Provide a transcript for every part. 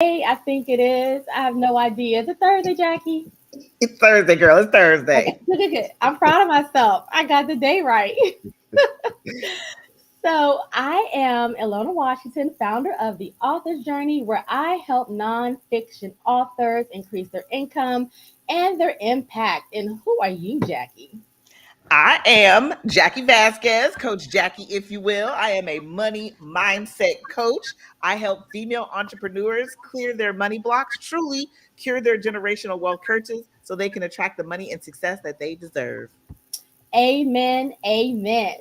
I think it is. I have no idea. Is it Thursday, Jackie? It's Thursday, girl. It's Okay, Thursday. good, good, good. I'm proud of myself. I got the day right. So, I am Ilona Washington, founder of the Author's Journey, where I help nonfiction authors increase their income and their impact. And who are you, Jackie? I am Jacqui Vasquez, Coach Jackie, if you will. I am a money mindset coach. I help female entrepreneurs clear their money blocks, truly cure their generational wealth curses so they can attract the money and success that they deserve. Amen. Amen.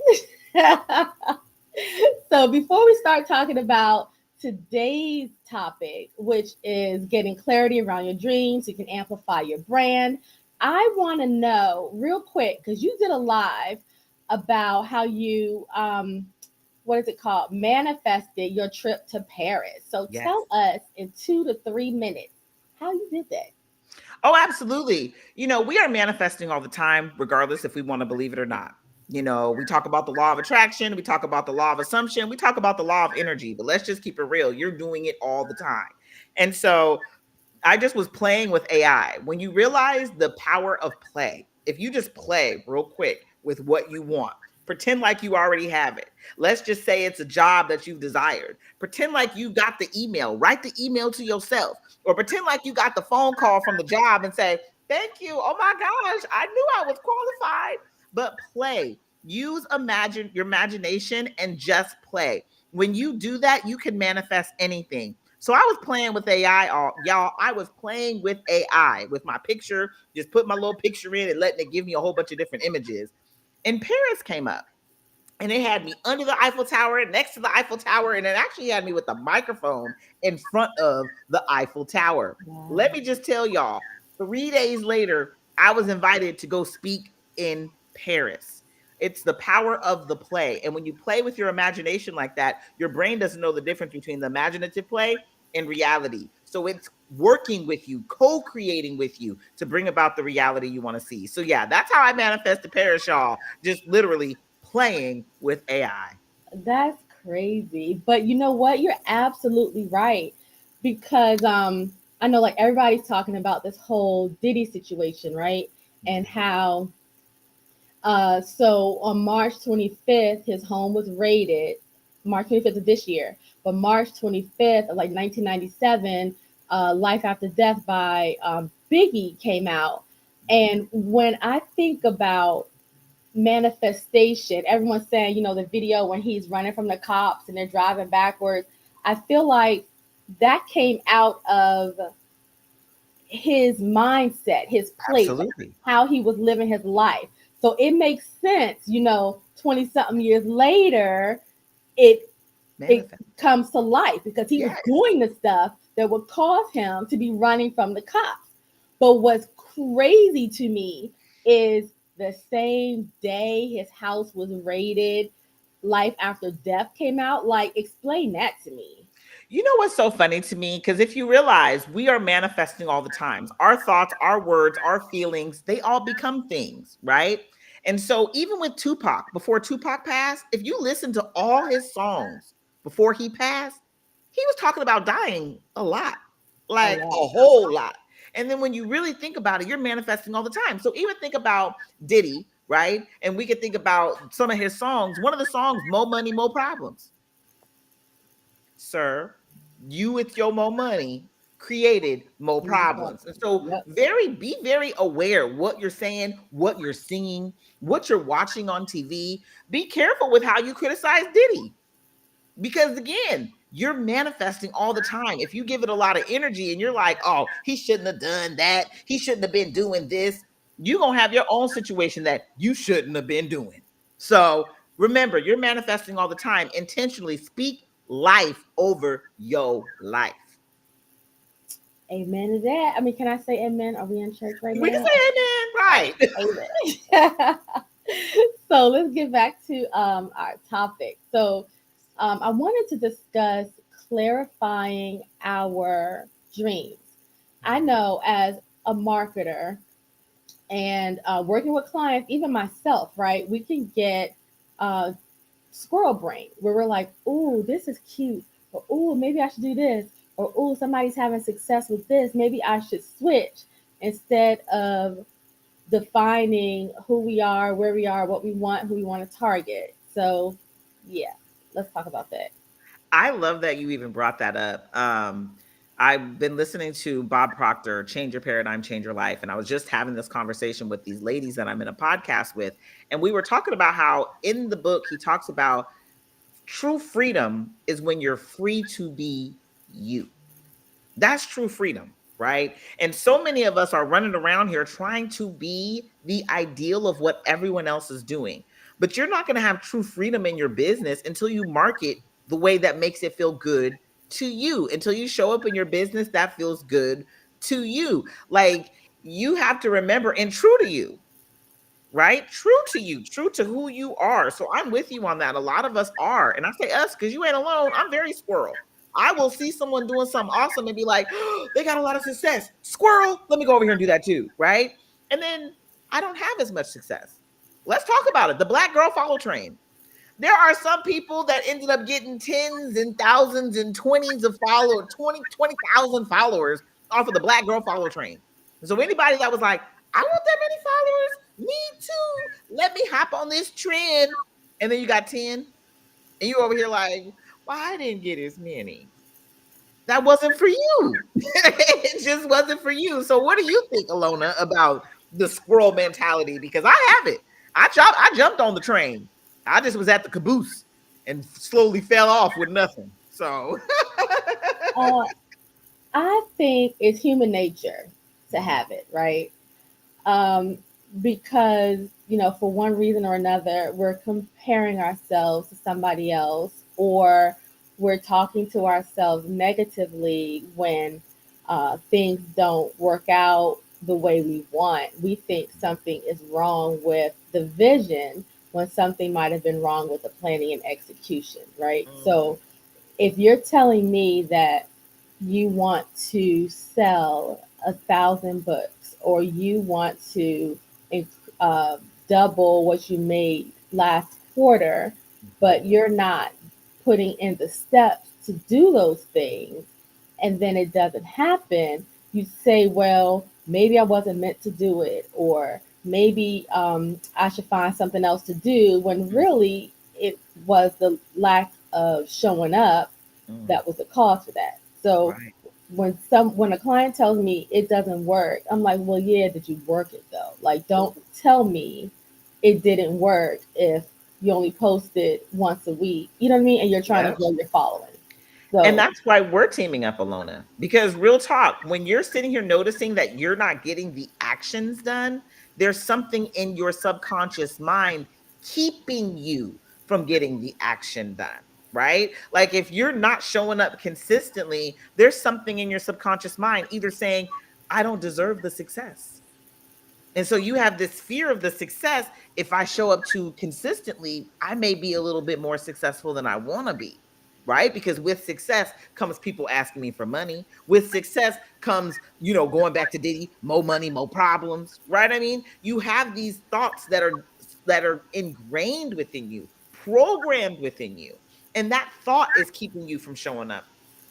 So before we start talking about today's topic, which is getting clarity around your dreams, so you can amplify your brand, I want to know real quick because you did a live about how you what is it called, manifested your trip to Paris. So Yes. tell us in 2 to 3 minutes how you did that. Oh, absolutely. We are manifesting all the time, regardless if we want to believe it or not. We talk about the law of attraction, we talk about the law of assumption, we talk about the law of energy, but let's just keep it real. You're doing it all the time. And so I just was playing with AI. When you realize the power of play, if you just play real quick with what you want, pretend like you already have it. Let's just say it's a job that you've desired. Pretend like you got the email, write the email to yourself, or pretend like you got the phone call from the job and say, "Thank you. Oh my gosh, I knew I was qualified." But play. Use your imagination and just play. When you do that, you can manifest anything. So I was playing with AI, y'all. I was playing with AI with my picture, just put my little picture in and letting it give me a whole bunch of different images. And Paris came up and it had me under the Eiffel Tower, next to the Eiffel Tower, and it actually had me with a microphone in front of the Eiffel Tower. Let Wow. me just tell y'all, 3 days later, I was invited to go speak in Paris. It's the power of the play. And when you play with your imagination like that, your brain doesn't know the difference between the imaginative play and reality. So it's working with you, co-creating with you to bring about the reality you want to see. So yeah, that's how I manifested Paris, y'all. Just literally playing with AI. That's crazy. But you know what? You're absolutely right. Because I know like everybody's talking about this whole Diddy situation, right? And how so on March 25th his home was raided, March 25th of this year. But March 25th of like 1997, Life After Death by Biggie came out. And when I think about manifestation. Everyone's saying, the video when he's running from the cops and they're driving backwards. I feel like that came out of his mindset, his place, Absolutely. how he was living his life. So it makes sense, 20 something years later, it it Manifest. comes to life because he was Yes. doing the stuff that would cause him to be running from the cops. But what's crazy to me is the same day his house was raided, Life After Death came out. Like, explain that to me. You know what's so funny to me? Because if you realize we are manifesting all the times, our thoughts, our words, our feelings, they all become things, right? And so even with Tupac, before Tupac passed, if you listen to all his songs before he passed, he was talking about dying a lot, A like lot. a whole lot. And then when you really think about it, you're manifesting all the time. So even think about Diddy, right? And we could think about some of his songs. One of the songs, Mo Money, Mo Problems. Sir, you with your more money created more problems. And so Yep. be very aware what you're saying, what you're singing, what you're watching on TV. Be careful with how you criticize Diddy. Because again, you're manifesting all the time. If you give it a lot of energy and you're like, oh, he shouldn't have done that, he shouldn't have been doing this, you're gonna have your own situation that you shouldn't have been doing. So remember, you're manifesting all the time. Intentionally speak life over your life. Amen to that. I mean, can I say amen? Are we in church right We can now? say amen, right? Amen. So let's get back to our topic. So I wanted to discuss clarifying our dreams. I know as a marketer and working with clients, even myself, right? We can get uh, squirrel brain where we're like, "Ooh, this is cute," or "Ooh, maybe I should do this." or oh, somebody's having success with this, maybe I should switch, instead of defining who we are, where we are, what we want, who we want to target. So, yeah, let's talk about that. I love that you even brought that up. I've been listening to Bob Proctor, Change Your Paradigm, Change Your Life. And I was just having this conversation with these ladies that I'm in a podcast with. And we were talking about how in the book, he talks about true freedom is when you're free to be you. That's true freedom, right? And so many of us are running around here trying to be the ideal of what everyone else is doing. But you're not going to have true freedom in your business until you market the way that makes it feel good to you, until you show up in your business that feels good to you. Like you have to remember, and true to you, right? True to you, true to who you are. So I'm with you on that. A lot of us are. And I say us because you ain't alone. I'm very squirrel. I will see someone doing something awesome and be like, oh, they got a lot of success. Squirrel, let me go over here and do that too, right? And then I don't have as much success. Let's talk about it. The black girl follow train. There are some people that ended up getting tens and thousands and twenties of followers, 20,000 followers off of the black girl follow train. So anybody that was like, I want that many followers, me too. Let me hop on this trend. And then you got 10. And you over here like, well, I didn't get as many. That wasn't for you. It just wasn't for you. So what do you think, Alona, about the squirrel mentality? Because I have it. I jumped on the train. I just was at the caboose and slowly fell off with nothing. So Uh, I think it's human nature to have it, right? Um, because, for one reason or another, we're comparing ourselves to somebody else, or we're talking to ourselves negatively when things don't work out the way we want. We think something is wrong with the vision when something might have been wrong with the planning and execution, right? mm, So if you're telling me that you want to sell 1,000 books, or you want to uh, double what you made last quarter, but you're not putting in the steps to do those things, and then it doesn't happen, you say, well, maybe I wasn't meant to do it, or maybe I should find something else to do, when mm, really it was the lack of showing up mm, that was the cause for that. So right. when a client tells me it doesn't work, I'm like, well, yeah, did you work it though? Like, don't tell me it didn't work if you only posted once a week. You know what I mean? And you're trying to Yep. grow your following. And So that's why we're teaming up, Alona. Because real talk, when you're sitting here noticing that you're not getting the actions done, there's something in your subconscious mind keeping you from getting the action done, right? Like if you're not showing up consistently, there's something in your subconscious mind either saying, I don't deserve the success. And so you have this fear of the success. If I show up too consistently, I may be a little bit more successful than I want to be. Right? Because with success comes people asking me for money. With success comes, going back to Diddy, more money, more problems. Right? I mean, you have these thoughts that are ingrained within you, programmed within you. And that thought is keeping you from showing up.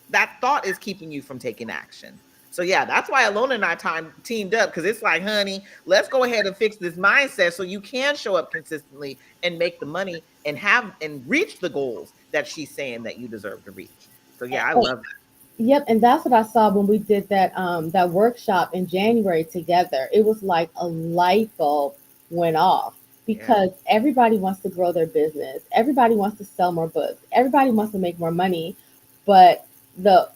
That thought is keeping you from taking action. So yeah, that's why Alona and I teamed up, because it's like, honey, let's go ahead and fix this mindset so you can show up consistently and make the money and have and reach the goals that she's saying that you deserve to reach. So yeah, I love that. yep, and that's what I saw when we did that workshop in January together. It was like a light bulb went off, Yeah. because everybody wants to grow their business. Everybody wants to sell more books. Everybody wants to make more money, but the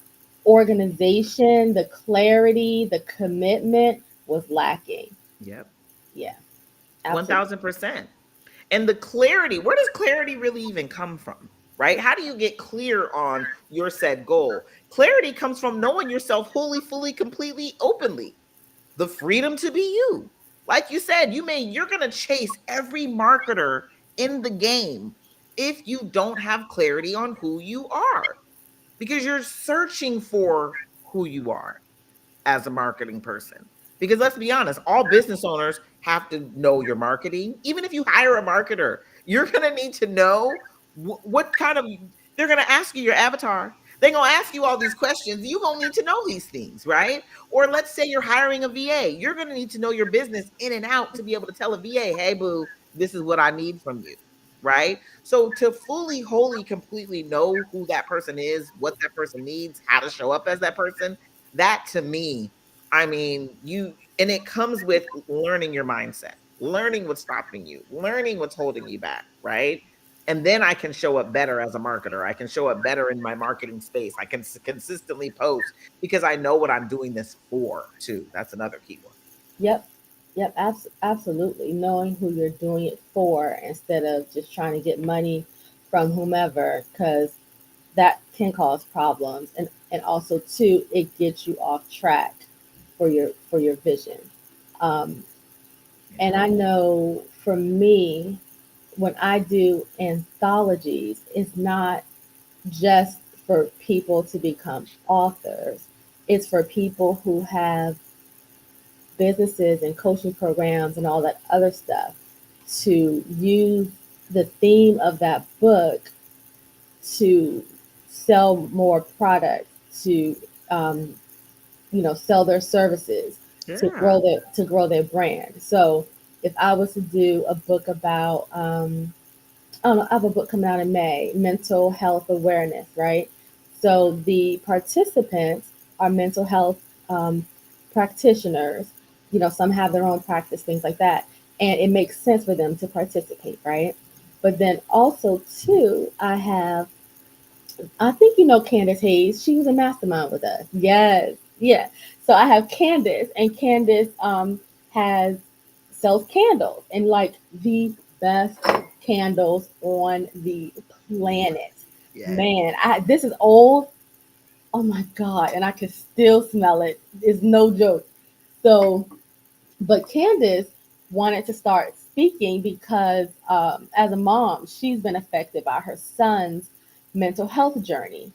organization, the clarity, the commitment was lacking. Yep. Yeah, absolutely. 1000%. And the clarity, where does clarity really even come from? Right? How do you get clear on your said goal? Clarity comes from knowing yourself wholly, fully, completely, openly. The freedom to be you. Like you said, you're going to chase every marketer in the game if you don't have clarity on who you are, because you're searching for who you are as a marketing person. Because let's be honest, all business owners have to know your marketing. Even if you hire a marketer, you're going to need to know what kind of, they're going to ask you your avatar. They're going to ask you all these questions. You're going to need to know these things, right? Or let's say you're hiring a VA. You're going to need to know your business in and out to be able to tell a VA, hey, boo, this is what I need from you, right? So to fully, wholly, completely know who that person is, what that person needs, how to show up as that person, that to me, I mean, and it comes with learning your mindset, learning what's stopping you, learning what's holding you back, right? And then I can show up better as a marketer. I can show up better in my marketing space. I can consistently post because I know what I'm doing this for, too. That's another key one. Yep. Yep. Absolutely. Knowing who you're doing it for instead of just trying to get money from whomever, because that can cause problems. And also too, it gets you off track for your vision. Um, and Yeah. I know for me, when I do anthologies, it's not just for people to become authors. It's for people who have businesses and coaching programs and all that other stuff to use the theme of that book to sell more product, to um, sell their services, Yeah. to grow their brand. So if I was to do a book about I have a book coming out in May, mental health awareness, right? So the participants are mental health practitioners. Some have their own practice, things like that, and it makes sense for them to participate, right? But then also too, I think you know Candace Hayes. She was a mastermind with us. Yes, yeah. So I have Candace, and Candace has sells candles and like the best candles on the planet. Yeah. Man, this is old. Oh my god, and I can still smell it. It's no joke. So but Candace wanted to start speaking because, as a mom, she's been affected by her son's mental health journey.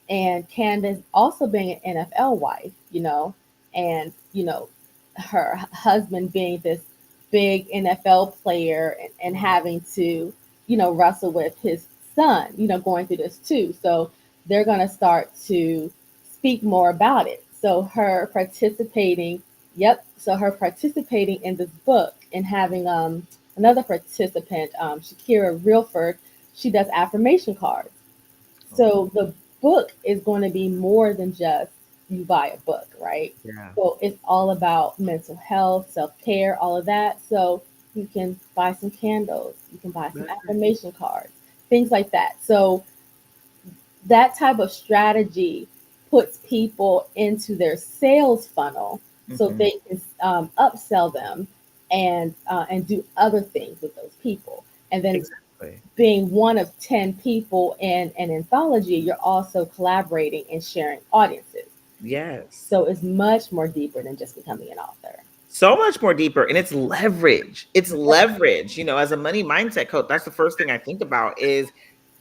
And Candace, also being an NFL wife, and, her husband being this big NFL player and having to, wrestle with his son, going through this too. So they're going to start to speak more about it. So her participating Yep. So her participating in this book and having another participant, Shakira Realford, she does affirmation cards. Oh, So the book is going to be more than just you buy a book, right? yeah. So it's all about mental health, self care, all of that. So you can buy some candles, you can buy some Right. affirmation cards, things like that. So that type of strategy puts people into their sales funnel so Mhm. they can upsell them and do other things with those people. And then Exactly. being one of 10 people in an anthology, you're also collaborating and sharing audiences. Yes. So it's much more deeper than just becoming an author. So much more deeper, and it's leverage. It's leverage. As a money mindset coach, that's the first thing I think about is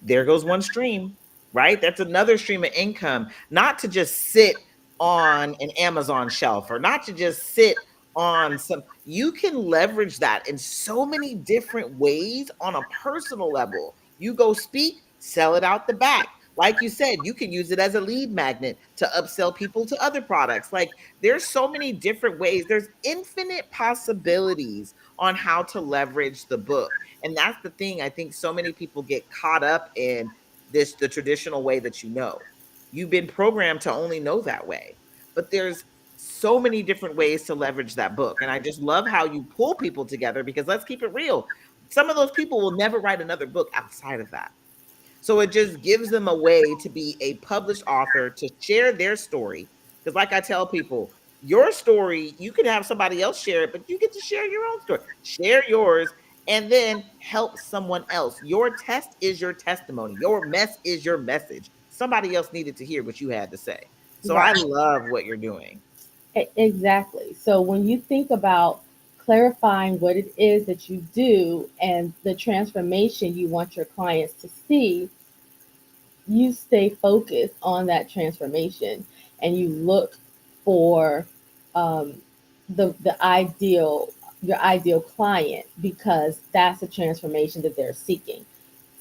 there goes one stream, right? That's another stream of income, not to just sit on an Amazon shelf or not to just sit on some. You can leverage that in so many different ways on a personal level. You go speak, sell it out the back. Like you said, you can use it as a lead magnet to upsell people to other products. Like there's so many different ways. There's infinite possibilities on how to leverage the book. And that's the thing. I think so many people get caught up in the traditional way that you've been programmed to only know that way. But there's so many different ways to leverage that book. And I just love how you pull people together because let's keep it real. Some of those people will never write another book outside of that. So it just gives them a way to be a published author, to share their story. Because, like I tell people, your story, you can have somebody else share it, but you get to share your own story. Share yours and then help someone else. Your test is your testimony, your mess is your message. Somebody else needed to hear what you had to say. So Right. I love what you're doing. Exactly. So when you think about clarifying what it is that you do and the transformation you want your clients to see, you stay focused on that transformation and you look for um, the ideal your ideal client because that's the transformation that they're seeking.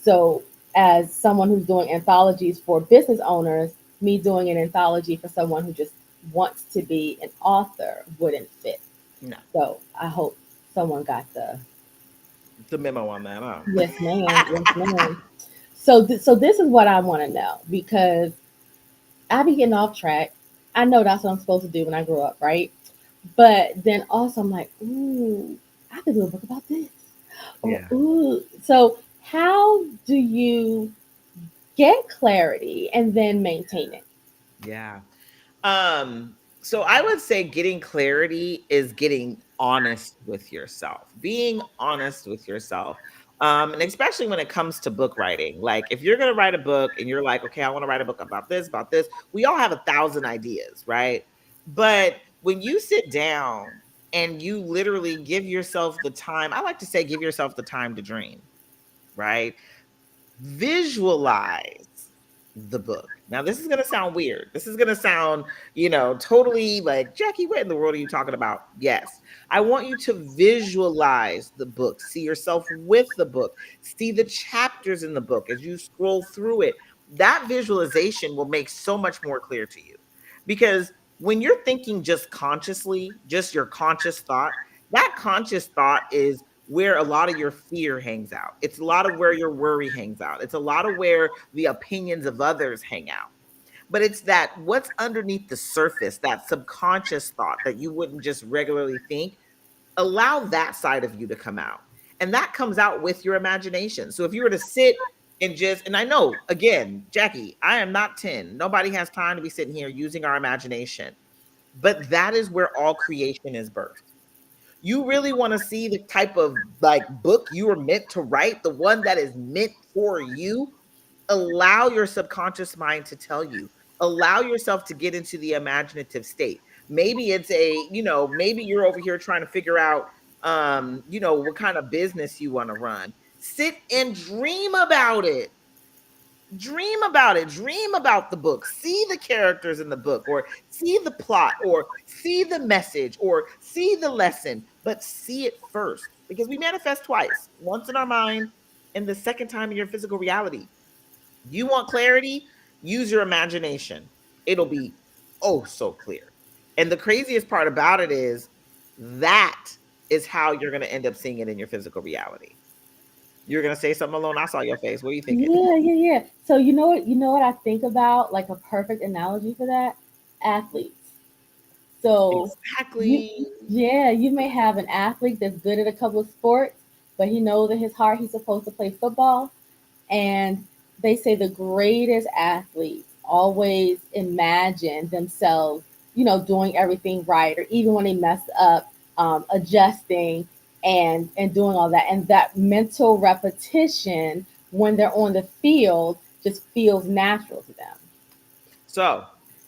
So as someone who's doing anthologies for business owners, me doing an anthology for someone who just wants to be an author wouldn't fit. No, So I hope someone got the memo on that, huh? yes, ma'am, yes, ma'am. So, so this is what I want to know because I be getting off track. I know that's what I'm supposed to do when I grow up, right? But then also I'm like, ooh, I could do a book about this. Or Yeah. ooh. So how do you get clarity and then maintain it? Yeah. So I would say getting clarity is getting honest with yourself, being honest with yourself. And especially when it comes to book writing. Like if you're gonna write a book and you're like, okay, I want to write a book about this, we all have 1,000 ideas, right? But when you sit down and you literally give yourself the time, I like to say give yourself the time to dream, right? Visualize the book. Now, this is going to sound weird. This is going to sound, totally like, Jacqui, what in the world are you talking about? Yes. I want you to visualize the book, see yourself with the book, see the chapters in the book as you scroll through it. That visualization will make so much more clear to you because when you're thinking just consciously, just your conscious thought, that conscious thought is where a lot of your fear hangs out. It's a lot of where your worry hangs out. It's a lot of where the opinions of others hang out. But it's that what's underneath the surface, that subconscious thought that you wouldn't just regularly think, allow that side of you to come out. And that comes out with your imagination. So if you were to sit and just, and I know, again, Jacqui, I am not 10. Nobody has time to be sitting here using our imagination. But that is where all creation is birthed. You really want to see the type of like book you are meant to write, the one that is meant for you, allow your subconscious mind to tell you. Allow yourself to get into the imaginative state. Maybe it's maybe you're over here trying to figure out what kind of business you want to run. Sit and dream about it. Dream about it. Dream about the book. See the characters in the book, or see the plot, or see the message, or see the lesson, but see it first because we manifest twice, once in our mind and the second time in your physical reality. You want clarity? Use your imagination. It'll be oh so clear. And the craziest part about it is that is how you're going to end up seeing it in your physical reality. You're going to say something alone. I saw your face. What are you thinking? Yeah, yeah, yeah. So you know what I think about like a perfect analogy for that? Athletes. So you Exactly. yeah, you may have an athlete that's good at a couple of sports, but he knows in his heart he's supposed to play football. And they say the greatest athletes always imagine themselves, doing everything right, or even when they mess up, adjusting and doing all that. And that mental repetition when they're on the field just feels natural to them. So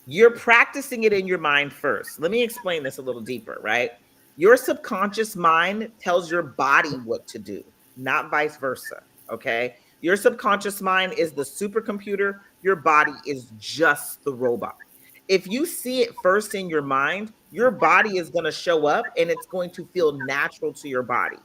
you're practicing it in your mind first. Let me explain this a little deeper, right? Your subconscious mind tells your body what to do, not vice versa. Okay. Your subconscious mind is the supercomputer, your body is just the robot. If you see it first in your mind, your body is going to show up and it's going to feel natural to your body.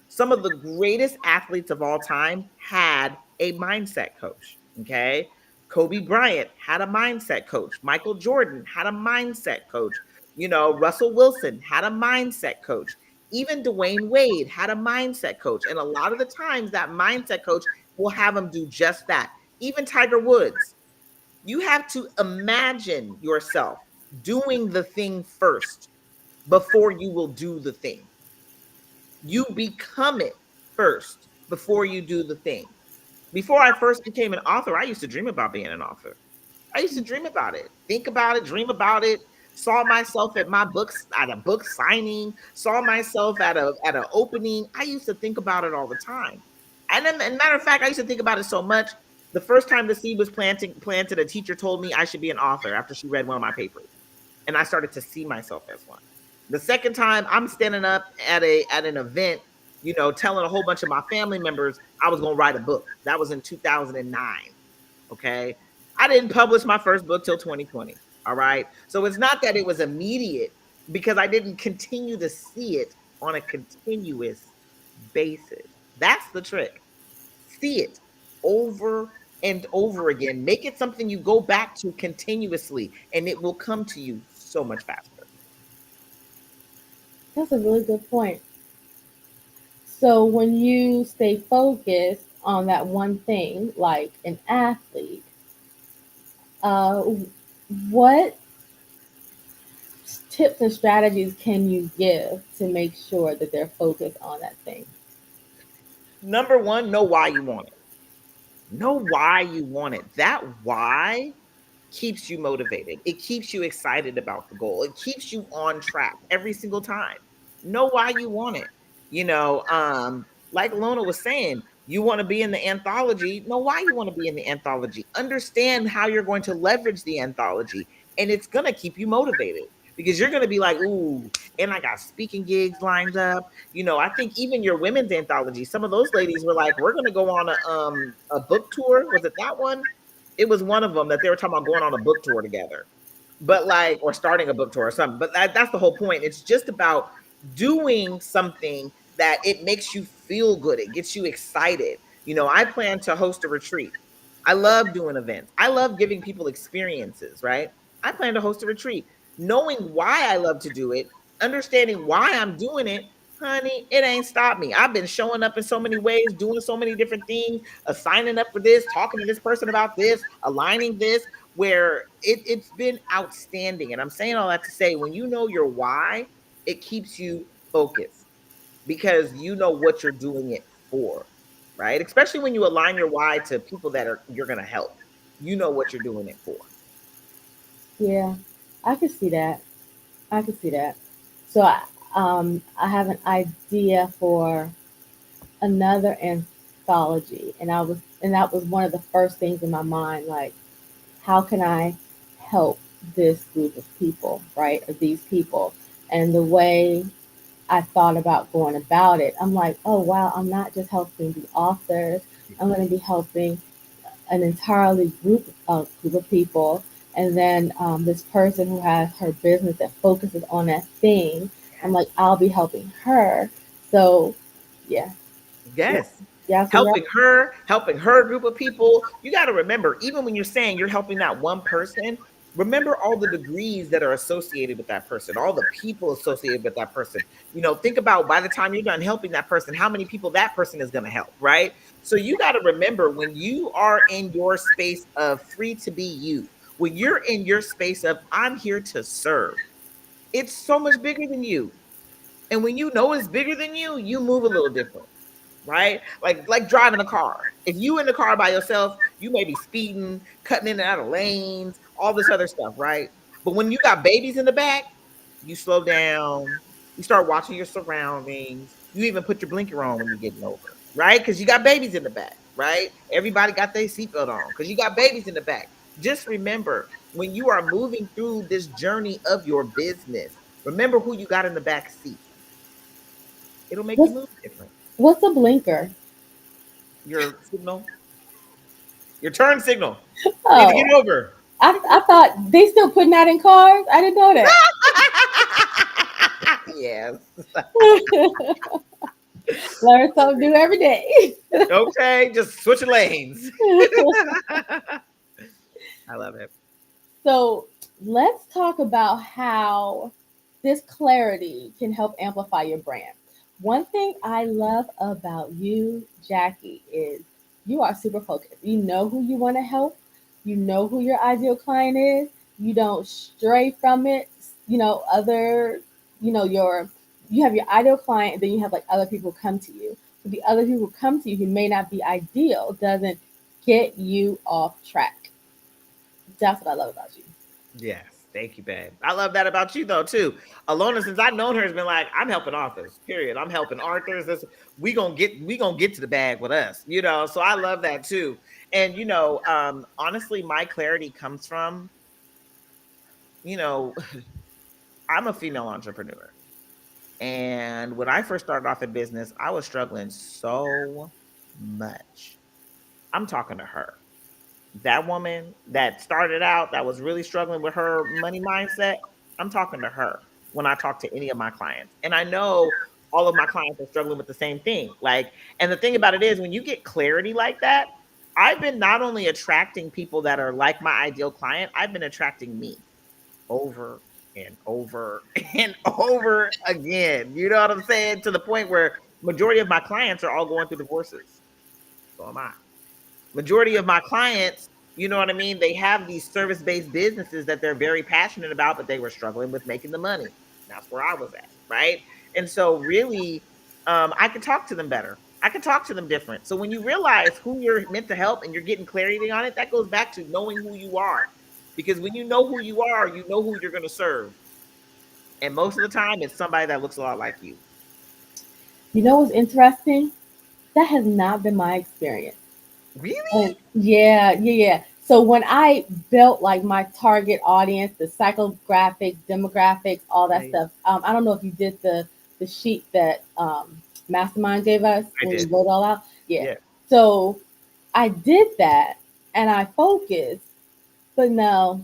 Some of the greatest athletes of all time had a mindset coach. Okay. Kobe Bryant had a mindset coach. Michael Jordan had a mindset coach. Russell Wilson had a mindset coach. Even Dwayne Wade had a mindset coach. And a lot of the times, that mindset coach will have him do just that. Even Tiger Woods, you have to imagine yourself doing the thing first before you will do the thing. You become it first before you do the thing. Before I first became an author, I used to dream about being an author. I used to dream about it, think about it, dream about it. Saw myself at my books at a book signing. Saw myself at an opening. I used to think about it all the time. And then, and matter of fact, I used to think about it so much. The first time the seed was planted, a teacher told me I should be an author after she read one of my papers, and I started to see myself as one. The second time, I'm standing up at an event, telling a whole bunch of my family members I was going to write a book. That was in 2009. Okay. I didn't publish my first book till 2020. All right. So it's not that it was immediate because I didn't continue to see it on a continuous basis. That's the trick. See it over and over again. Make it something you go back to continuously, and it will come to you so much faster. That's a really good point. So when you stay focused on that one thing, like an athlete, uh, what tips and strategies can you give to make sure that they're focused on that thing? Number one, know why you want it. Know why you want it. That why keeps you motivated. It keeps you excited about the goal. It keeps you on track every single time. Know why you want it. Like Lona was saying, you want to be in the anthology. Know why you want to be in the anthology. Understand how you're going to leverage the anthology, and it's going to keep you motivated because you're going to be like, ooh, and I got speaking gigs lined up. I think even your women's anthology, some of those ladies were like, we're going to go on a book tour. Was it that one? It was one of them that they were talking about going on a book tour together, but like, or starting a book tour or something. But that's the whole point. It's just about doing something that it makes you feel good. It gets you excited. I plan to host a retreat. I love doing events. I love giving people experiences, right? I plan to host a retreat. Knowing why I love to do it, understanding why I'm doing it, honey, it ain't stopped me. I've been showing up in so many ways, doing so many different things, signing up for this, talking to this person about this, aligning this, where it's been outstanding. And I'm saying all that to say, when you know your why, it keeps you focused because you know what you're doing it for, right? Especially when you align your why to people that are you're going to help. You know what you're doing it for. Yeah, I can see that. I can see that. So I have an idea for another anthology, and that was one of the first things in my mind. Like, how can I help this group of people, right, or these people? And the way I thought about going about it, I'm like, oh wow, I'm not just helping the authors. I'm going to be helping an entirely group of people, and then this person who has her business that focuses on that thing. I'm like, I'll be helping her. So, yeah, yeah, Yes. yeah, absolutely right. Helping her group of people. You got to remember, even when you're saying you're helping that one person, remember all the degrees that are associated with that person, all the people associated with that person. Think about by the time you're done helping that person, how many people that person is going to help, right? So you got to remember when you are in your space of free to be you, when you're in your space of I'm here to serve, it's so much bigger than you. And when you know it's bigger than you move a little different, right? Like driving a car. If you in the car by yourself, you may be speeding, cutting in and out of lanes, all this other stuff, right? But when you got babies in the back, you slow down, you start watching your surroundings, you even put your blinker on when you're getting over, right? Because you got babies in the back, right? Everybody got their seatbelt on because you got babies in the back. Just remember when you are moving through this journey of your business, remember who you got in the back seat. It'll make you What's move different. what's a blinker? Your signal, your turn signal. You need to Oh, get over. I thought they still putting that in cars. I didn't know that. Yes. Learn something new every day. Okay, just switching lanes. I love it. So let's talk about how this clarity can help amplify your brand. One thing I love about you, Jacqui, is you are super focused. You know who you want to help, you know who your ideal client is, you don't stray from it. Other, your you have your ideal client, and then you have like other people come to you. But the other people who come to you who may not be ideal doesn't get you off track. That's what I love about you. Yes, thank you, babe. I love that about you though too. Alona, since I've known her, has been like, I'm helping authors. Period. I'm helping authors. We gonna get to the bag with us. So I love that too. And honestly, my clarity comes from you know I'm a female entrepreneur. And when I first started off in business, I was struggling so much. I'm talking to her. That woman that started out, that was really struggling with her money mindset, I'm talking to her when I talk to any of my clients. And I know all of my clients are struggling with the same thing. And the thing about it is, when you get clarity like that, I've been not only attracting people that are like my ideal client, I've been attracting me over and over and over again. You know what I'm saying? To the point where majority of my clients are all going through divorces. So am I. Majority of my clients, you know what I mean? They have these service-based businesses that they're very passionate about, but they were struggling with making the money. That's where I was at, right? And so really, I could talk to them better. I could talk to them different. So when you realize who you're meant to help and you're getting clarity on it, that goes back to knowing who you are. Because when you know who you are, you know who you're going to serve. And most of the time, it's somebody that looks a lot like you. You know what's interesting? That has not been my experience. Really? And yeah, yeah, yeah. So when I built like my target audience, the psychographic, demographics, all that Right. stuff. I don't know if you did the sheet that Mastermind gave us I when we did. wrote it all out. Yeah. Yeah. So I did that and I focused, but no,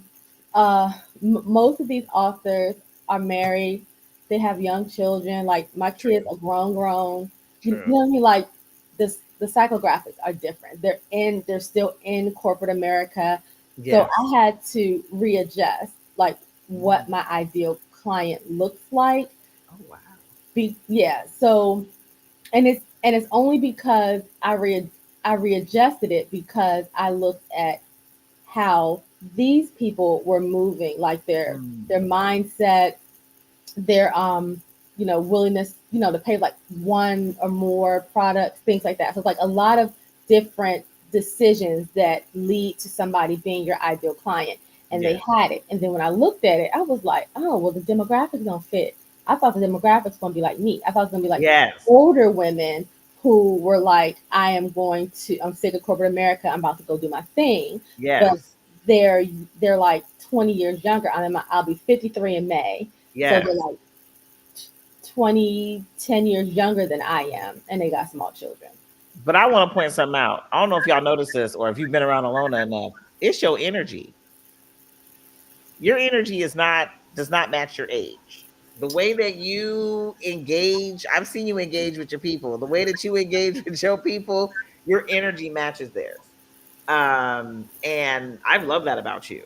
most of these authors are married. They have young children. Like my kids True. are grown. You True. know what I mean? Like this, the psychographics are different. They're still in corporate America. So Yes. I had to readjust like Mm. what my ideal client looks like. Oh, wow. Yeah. So and it's only because I readjusted it because I looked at how these people were moving, like Mm. their mindset, their willingness, to pay like one or more products, things like that. So it's like a lot of different decisions that lead to somebody being your ideal client. And they Yeah. had it. And then when I looked at it, I was like, oh well, the demographics don't fit. I thought the demographics gonna be like me. I thought it was gonna be like Yes. older women who were like, I'm sick of corporate America, I'm about to go do my thing. But Yes. they're they're like 20 years younger. I'll be 53 in May. So they're Yes. like 10 years younger than I am, and they got small children. But I want to point something out. I don't know if y'all noticed this or if you've been around Alona enough. It's your energy. Your energy does not match your age. The way that you engage, I've seen you engage with your people. The way that you engage with your people, your energy matches theirs. And I love that about you.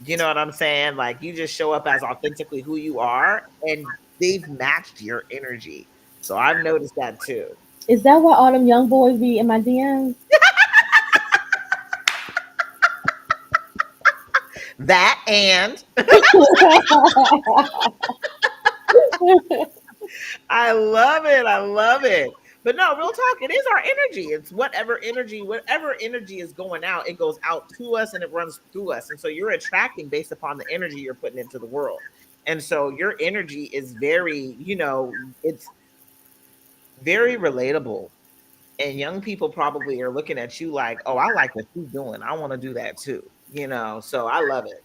You know what I'm saying? Like you just show up as authentically who you are and they've matched your energy. So I've noticed that too. Is that why all them young boys be in my DMs? That and I love it. I love it. But no, real talk, it is our energy. It's whatever energy is going out, it goes out to us and it runs through us. And so you're attracting based upon the energy you're putting into the world. And so your energy is very, it's very relatable. And young people probably are looking at you like, oh, I like what she's doing. I want to do that too. So I love it.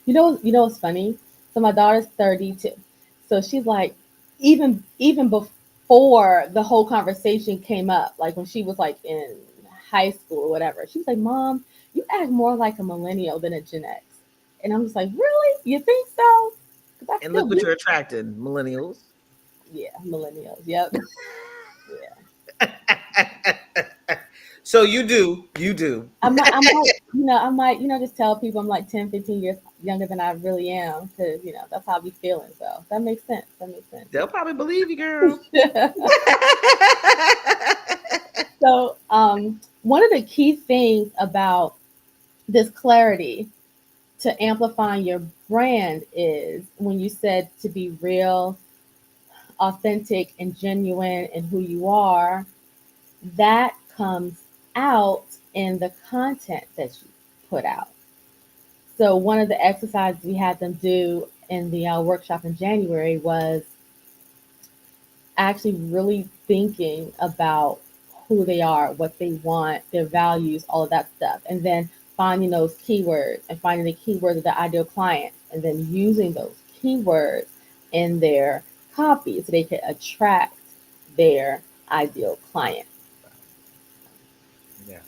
You know what's funny? So my daughter's 32. So she's like, even before the whole conversation came up, like when she was like in high school or whatever, she was like, "Mom, you act more like a millennial than a Gen X." And I'm just like, "Really? You think so?" Because I And still look what be, you're attracting, millennials. yeah, millennials. Yep, yeah. So you do. I might, just tell people I'm like 10, 15 years younger than I really am because, that's how I be feeling. So that makes sense. That makes sense. They'll probably believe you, girl. So, one of the key things about this clarity to amplifying your brand is when you said to be real, authentic, and genuine in who you are, that comes out in the content that you put out. So, one of the exercises we had them do in the workshop in January was actually really thinking about who they are, what they want, their values, all of that stuff. And then finding those keywords and finding the keywords of the ideal client and then using those keywords in their copy so they can attract their ideal client. Yeah,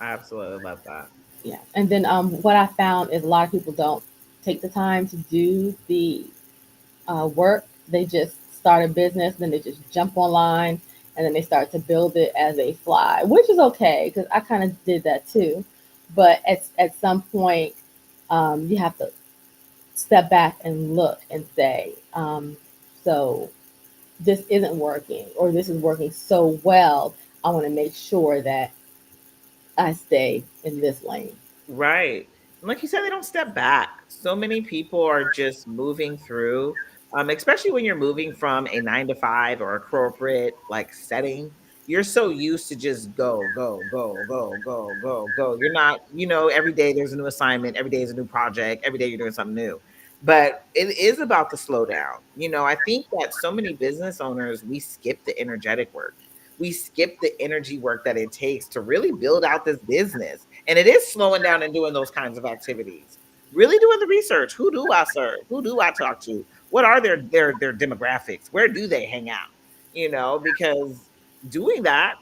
I absolutely love that. Yeah. And then what I found is a lot of people don't take the time to do the work. They just start a business, then they just jump online and then they start to build it as they fly, which is okay because I kind of did that too. But at some point, you have to step back and look and say, so this isn't working, or this is working so well. I want to make sure that I stay in this lane. Right. And like you said, they don't step back. So many people are just moving through, especially when you're moving from a 9 to 5 or a corporate like setting. You're so used to just go, go, go, go, go, go, go. You're not, every day there's a new assignment, every day is a new project, every day you're doing something new. But it is about the slow down. I think that so many business owners, we skip the energetic work. We skip the energy work that it takes to really build out this business. And it is slowing down and doing those kinds of activities. Really doing the research. Who do I serve? Who do I talk to? What are their demographics? Where do they hang out? Because doing that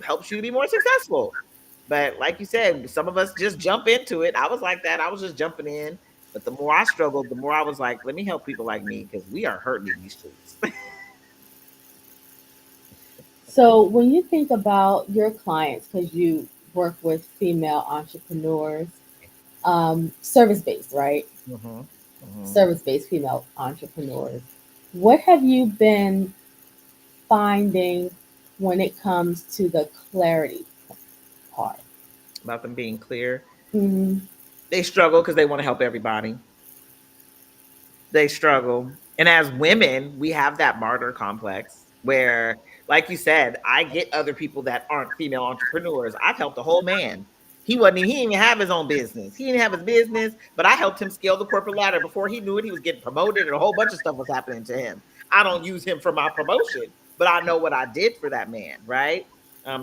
helps you to be more successful. But like you said, some of us just jump into it. I was like that. I was just jumping in. But the more I struggled, the more I was like, let me help people like me because we are hurting in these streets. So when you think about your clients, because you work with female entrepreneurs, service based, right? Hmm. Hmm. Service based female entrepreneurs. What have you been finding when it comes to the clarity part? About them being clear. Mm-hmm. They struggle because they want to help everybody. They struggle. And as women, we have that martyr complex where, like you said, I get other people that aren't female entrepreneurs. I've helped a whole man. He didn't even have his own business. He didn't have his business, but I helped him scale the corporate ladder. Before he knew it, he was getting promoted and a whole bunch of stuff was happening to him. I don't use him for my promotion, but I know what I did for that man, right?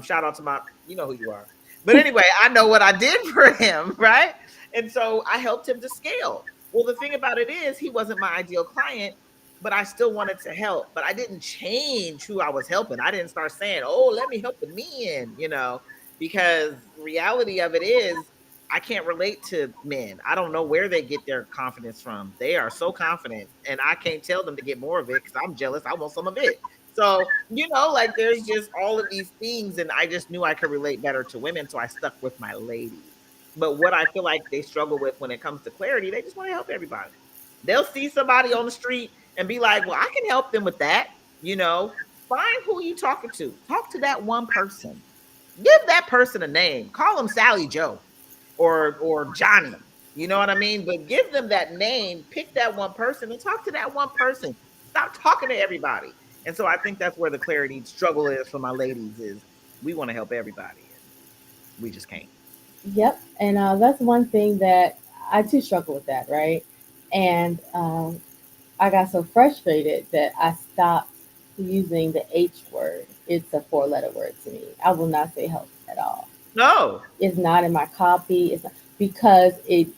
Shout out to my, you know who you are. But anyway, I know what I did for him, right? And so I helped him to scale. Well, the thing about it is, he wasn't my ideal client, but I still wanted to help. But I didn't change who I was helping. I didn't start saying, "Oh, let me help the men," because reality of it is, I can't relate to men. I don't know where they get their confidence from. They are so confident, and I can't tell them to get more of it because I'm jealous. I want some of it. So, like there's just all of these things, and I just knew I could relate better to women, so I stuck with my ladies. But what I feel like they struggle with when it comes to clarity, they just want to help everybody. They'll see somebody on the street and be like, well, I can help them with that. Find who you talking to. Talk to that one person. Give that person a name. Call them Sally Joe or Johnny. You know what I mean? But give them that name, pick that one person and talk to that one person. Stop talking to everybody. And so I think that's where the clarity struggle is for my ladies is we want to help everybody and we just can't. Yep, and that's one thing that I too struggle with that, right? And I got so frustrated that I stopped using the H word. It's a four-letter word to me. I will not say help at all. No. It's not in my copy. It's not, because the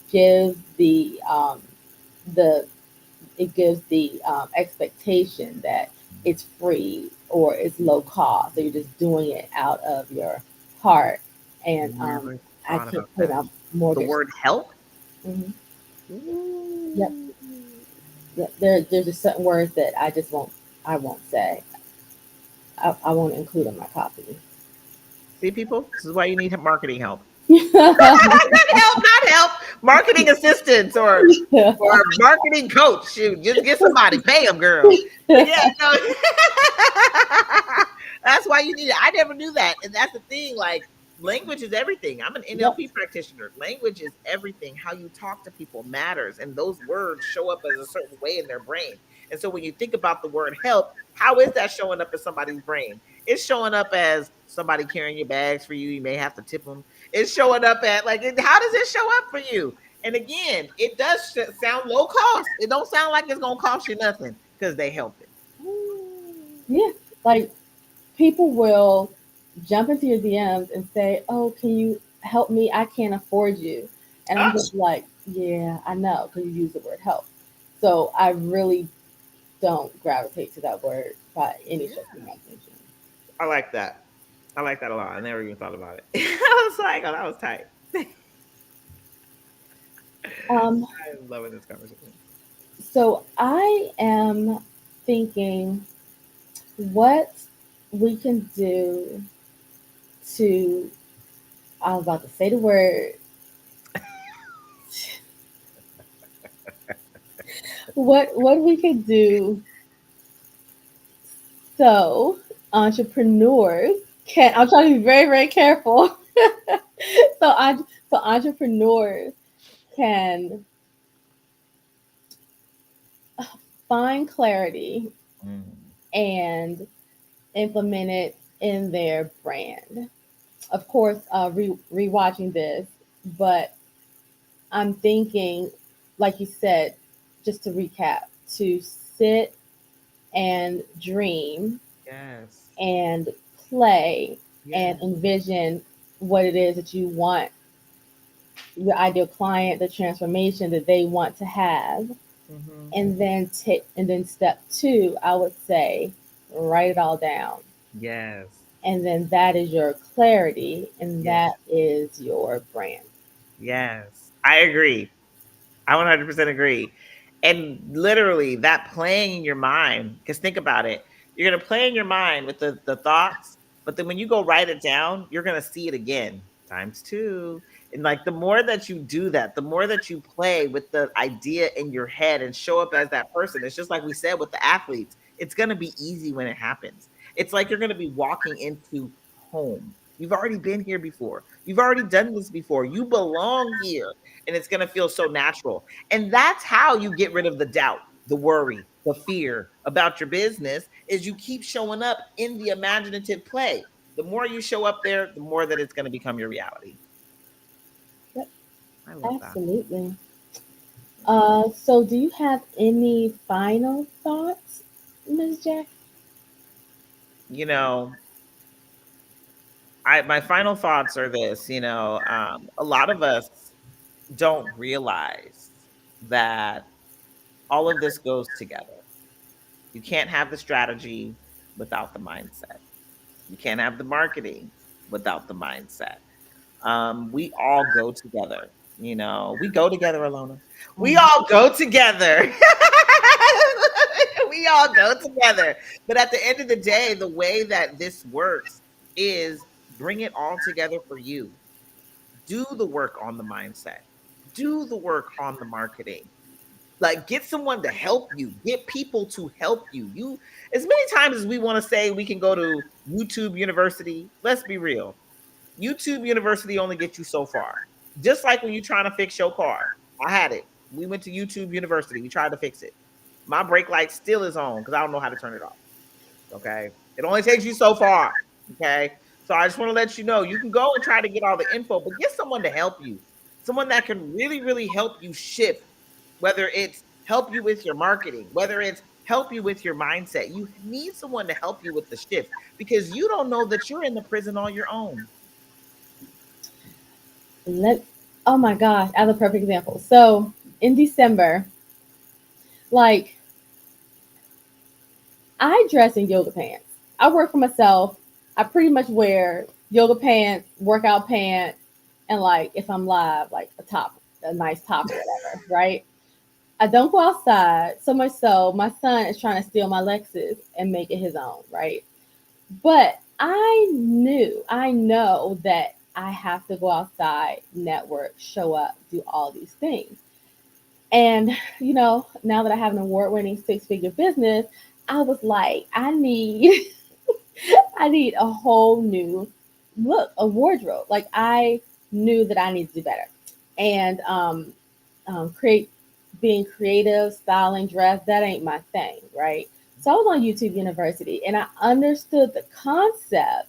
it gives the expectation that it's free or it's low cost. So you're just doing it out of your heart, and Never I thought can't about pay that. my The mortgage. word help? Hmm. Yep, Ooh. yep. There's just certain words that I just won't. I won't say. I won't include in my copy. See, people, this is why you need marketing help. Yep. Not help. Marketing assistants or marketing coach. Shoot, just get somebody, pay them, girl. But yeah, no, that's why you need it. I never knew that, and that's the thing. Like language is everything. I'm an NLP practitioner. Language is everything. How you talk to people matters, and those words show up as a certain way in their brain. And so when you think about the word help, how is that showing up in somebody's brain? It's showing up as somebody carrying your bags for you. You may have to tip them. It's showing up at like, how does it show up for you? And again, it does sound low cost. It don't sound like it's gonna cost you nothing because they helping. Yeah, like people will jump into your DMs and say, "Oh, can you help me? I can't afford you," and I'm Oh, just like, "Yeah, I know," because you use the word help. So I really don't gravitate to that word by any stretch of yeah, the imagination. I like that. I like that a lot. I never even thought about it. I was like, oh, that was tight. Um, I'm loving this conversation. so I am thinking, what? we can do to, I was about to say the word, what we could do so entrepreneurs can, I'm trying to be very, very careful. so, so entrepreneurs can find clarity Mm, and implement it in their brand. Of course, rewatching this, but I'm thinking, like you said, just to recap, to sit and dream yes. and play and Yes. envision what it is that you want your ideal client, the transformation that they want to have, Hmm. and then step two, I would say, write it all down, Yes. and then that is your clarity, and Yes. that is your brand. Yes. I agree. I 100% agree. And literally, that playing in your mind, because think about it, you're going to play in your mind with the thoughts, but then when you go write it down, you're going to see it again times two. And like the more that you do that, the more that you play with the idea in your head and show up as that person, it's just like we said with the athletes, it's going to be easy when it happens. It's like you're going to be walking into home. You've already been here before. You've already done this before. You belong here and it's going to feel so natural. And that's how you get rid of the doubt, the worry, the fear about your business is you keep showing up in the imaginative play. The more you show up there, the more that it's going to become your reality. Yep, I love that. absolutely. Yeah. So do you have any final thoughts, Ms. Jack? You know, I my final thoughts are this, a lot of us don't realize that all of this goes together. You can't have the strategy without the mindset. You can't have the marketing without the mindset. We all go together. We go together, Alona. We Mhm. all go together. We all go together. But at the end of the day, the way that this works is bring it all together for you. Do the work on the mindset. Do the work on the marketing. Like get someone to help you. Get people to help you. You as many times as we want to say we can go to YouTube University, let's be real. YouTube University only gets you so far. Just like when you're trying to fix your car. I had it. We went to YouTube University. We tried to fix it. My brake light still is on because I don't know how to turn it off. Okay. It only takes you so far. Okay. So I just want to let you know you can go and try to get all the info, but get someone to help you. Someone that can really, really help you shift, whether it's help you with your marketing, whether it's help you with your mindset. You need someone to help you with the shift because you don't know that you're in the prison on your own. Let Oh my gosh, as a perfect example. So in December, like I dress in yoga pants. I work for myself. I pretty much wear yoga pants, workout pants, and like if I'm live, like a nice top or whatever, right? I don't go outside so much so my son is trying to steal my Lexus and make it his own, right? But I know that I have to go outside, network, show up, do all these things. And, now that I have an award winning six figure business, I was like, I need a whole new look, a wardrobe. Like I knew that I needed to do better. And create being creative, styling, dress, that ain't my thing, right? So I was on YouTube University and I understood the concept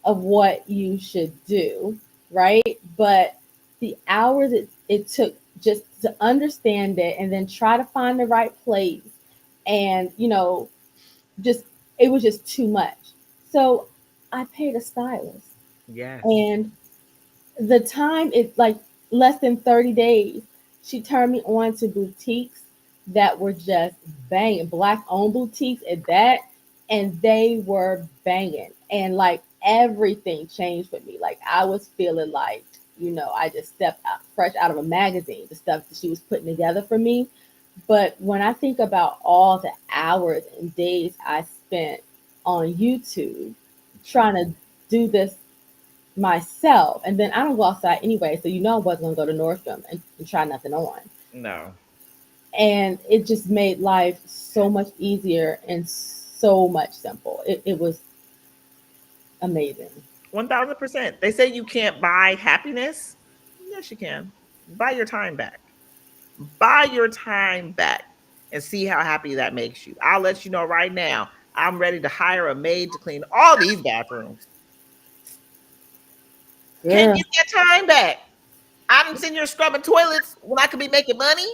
of what you should do, right? But the hours it took just to understand it and then try to find the right place and, just it was just too much. So I paid a stylist Yes. and the time is like less than 30 days. She turned me on to boutiques that were just banging, black owned boutiques at that. And they were banging. And like everything changed for me. Like I was feeling like, I just stepped out fresh out of a magazine, the stuff that she was putting together for me. But when I think about all the hours and days I spent on YouTube, trying to do this myself. And then I don't go outside anyway, so I wasn't gonna go to Nordstrom and try nothing on. No. And it just made life so much easier and so much simple. It was amazing. 1000%. They say you can't buy happiness. Yes, you can. Buy your time back. Buy your time back and see how happy that makes you. I'll let you know right now. I'm ready to hire a maid to clean all these bathrooms. Can't Girl, get that time back. I'm sitting here scrubbing toilets when I could be making money.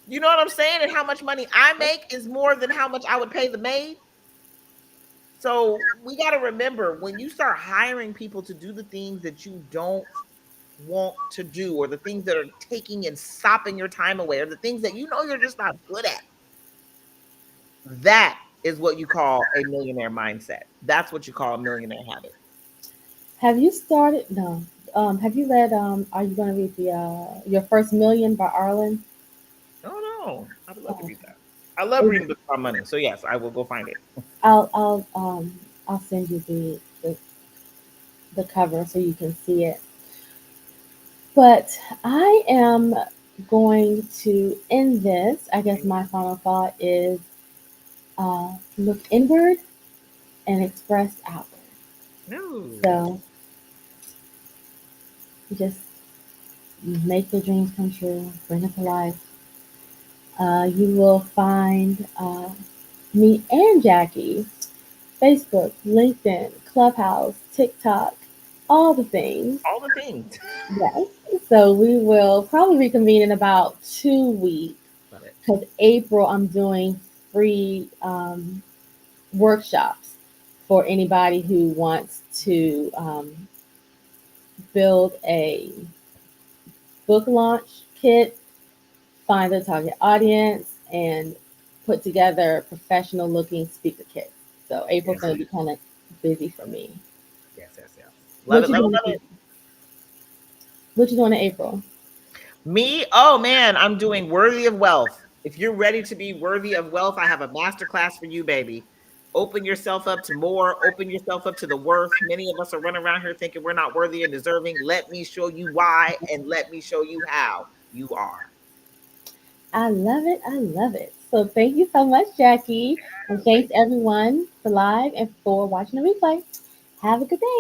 You know what I'm saying? And how much money I make is more than how much I would pay the maid. So we got to remember when you start hiring people to do the things that you don't want to do, or the things that are taking and sopping your time away, or the things that you know you're just not good at, that is what you call a millionaire mindset. That's what you call a millionaire habit. have you started? No. Have you read? Are you going to read the Your First Million by Arlen? Oh no, I would love to Oh, read that. I love it- reading books about money. So yes, I will go find it. I'll send you the cover so you can see it. But I am going to end this. I guess my final thought is look inward and express outward. No. So just make your dreams come true, bring it to life. You will find me and Jacqui, Facebook, LinkedIn, Clubhouse, TikTok, all the things. All the things. Yes. So we will probably reconvene in about 2 weeks Love it. because April I'm doing free workshops for anybody who wants to build a book launch kit, find the target audience, and put together professional looking speaker kits. So April's Yes, going to be kind of busy for me. yes, yes, yes. Love What it, you love it, doing? love it. What you doing in April? Me? Oh man, I'm doing Worthy of Wealth. If you're ready to be worthy of wealth, I have a masterclass for you, baby. Open yourself up to more, open yourself up to the worth. Many of us are running around here thinking we're not worthy and deserving. Let me show you why, and let me show you how you are. I love it. I love it. So thank you so much, Jacqui. And Thank thanks everyone for live and for watching the replay. Have a good day.